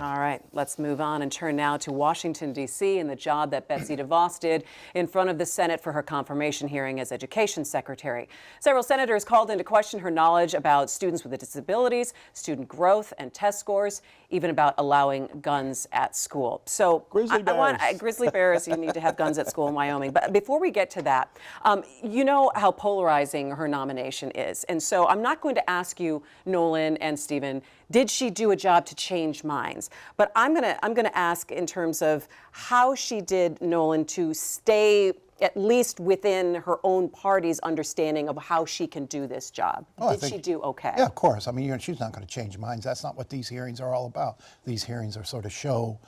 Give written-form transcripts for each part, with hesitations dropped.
All right, let's move on and turn now to Washington, D.C. and the job that Betsy DeVos did in front of the Senate for her confirmation hearing as Education Secretary. Several senators called into question her knowledge about students with disabilities, student growth and test scores, even about allowing guns at school. So Grizzly bears. Grizzly bears, you need to have guns at school in Wyoming. But before we get to that, you know how polarizing her nomination is. And so I'm not going to ask you, Nolan and Stephen, did she do a job to change minds? But I'm gonna ask in terms of how she did, Nolan, to stay at least within her own party's understanding of how she can do this job. Did she do okay? Yeah, of course. I mean, she's not going to change minds. That's not what these hearings are all about. These hearings are sort of show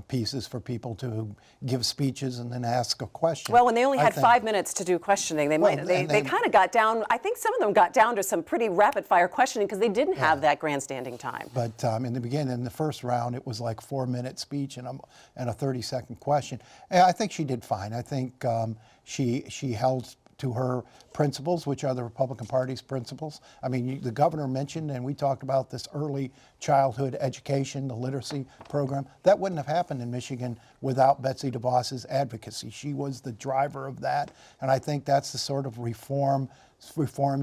pieces for people to give speeches and then ask a question. Well, when they only had 5 minutes to do questioning, they kind of got down. I think some of them got down to some pretty rapid fire questioning because they didn't have that grandstanding time. But in the beginning, in the first round, it was like 4-minute speech and a 30-second question. And I think she did fine. I think she held to her principles, which are the Republican Party's principles. I mean, the governor mentioned, and we talked about this early childhood education, the literacy program. That wouldn't have happened in Michigan without Betsy DeVos's advocacy. She was the driver of that, and I think that's the sort of reforms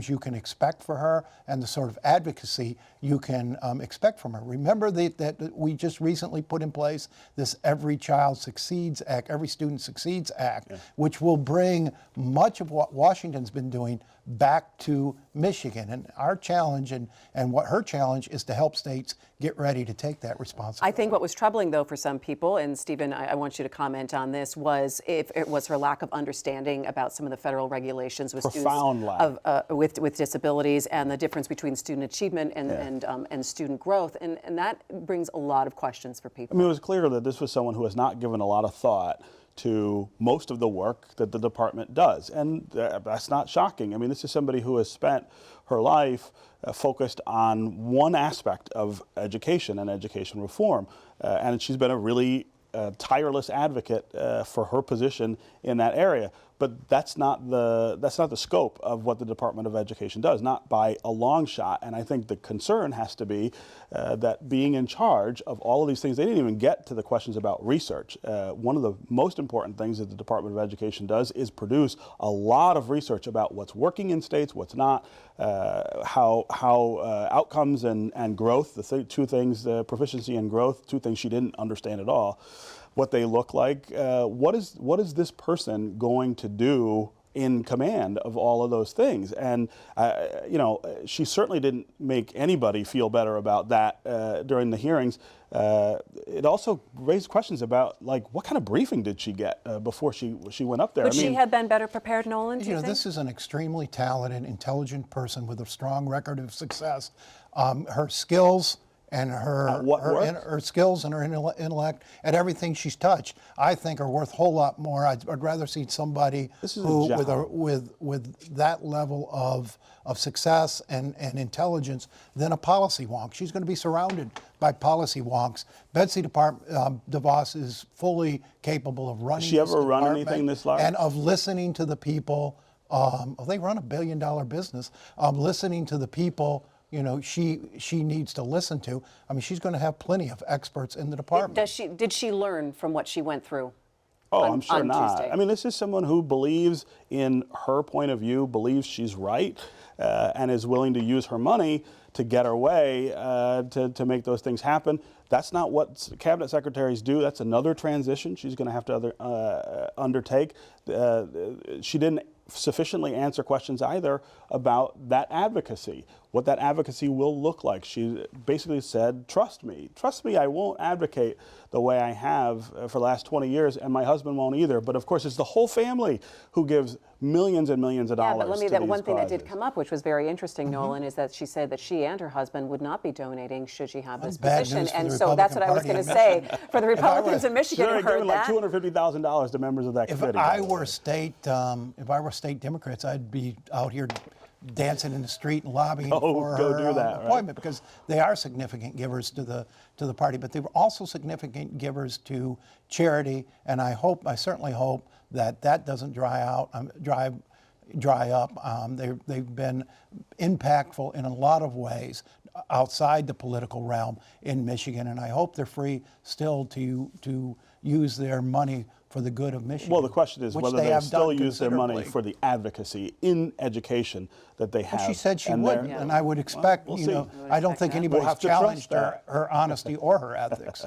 you can expect for her and the sort of advocacy you can expect from her. Remember that we just recently put in place this Every Child Succeeds Act, Every Student Succeeds Act, which will bring much of what Washington's been doing back to Michigan. And our challenge and what her challenge is to help states get ready to take that responsibility. I think what was troubling, though, for some people, and Stephen, I want you to comment on this, was if it was her lack of understanding about some of the federal regulations with Profound lack. With disabilities and the difference between student achievement and student growth, and that brings a lot of questions for people. I mean, it was clear that this was someone who has not given a lot of thought to most of the work that the department does, and that's not shocking. I mean, this is somebody who has spent her life focused on one aspect of education and education reform, and she's been a really tireless advocate for her position in that area. But that's not the scope of what the Department of Education does, not by a long shot. And I think the concern has to be that being in charge of all of these things, they didn't even get to the questions about research. One of the most important things that the Department of Education does is produce a lot of research about what's working in states, what's not, how outcomes and growth, two things, proficiency and growth, two things she didn't understand at all, what they look like. What is this person going to do in command of all of those things? And you know, she certainly didn't make anybody feel better about that during the hearings. It also raised questions about, like, what kind of briefing did she get before she went up there? Would she have been better prepared, Nolan? You know, this is an extremely talented, intelligent person with a strong record of success. Her skills and her skills and her intellect and everything she's touched, I think, are worth a whole lot more. I'd rather see somebody who, with that level of success and intelligence than a policy wonk. She's going to be surrounded by policy wonks. Betsy DeVos is fully capable of running. Has she ever run anything this large? And of listening to the people. They run $1 billion business. Listening to the people. You know, she needs to listen to. I mean, she's going to have plenty of experts in the department. Did she learn from what she went through? Oh, I'm sure not. Tuesday? I mean, this is someone who believes in her point of view, believes she's right, and is willing to use her money to get her way to make those things happen. That's not what cabinet secretaries do. That's another transition she's going to have to undertake. She didn't sufficiently answer questions either about that advocacy, what that advocacy will look like. She basically said, trust me, I won't advocate the way I have for the last 20 years, and my husband won't either. But of course, it's the whole family who gives millions and millions of dollars. Yeah, but let me, to that these one thing that causes. did come up, which was very interesting, Nolan, is that she said that she and her husband would not be donating should she have this position. And so that's what I was going to say. For the Republicans in Michigan who heard that. Like $250,000 to members of that committee. If I were state Democrats, I'd be out here dancing in the street and lobbying for her appointment, because they are significant givers to the party, but they were also significant givers to charity, and I certainly hope that doesn't dry up. They've been impactful in a lot of ways. outside the political realm in Michigan, and I hope they're free still to use their money for the good of Michigan. Well, the question is which whether they they have still done use their money considerably. for the advocacy in education that they have. Well, she said she and would, they're- and I would expect, we'll you see. know, I don't think We'll anybody's have to trust challenged that. her honesty or her ethics.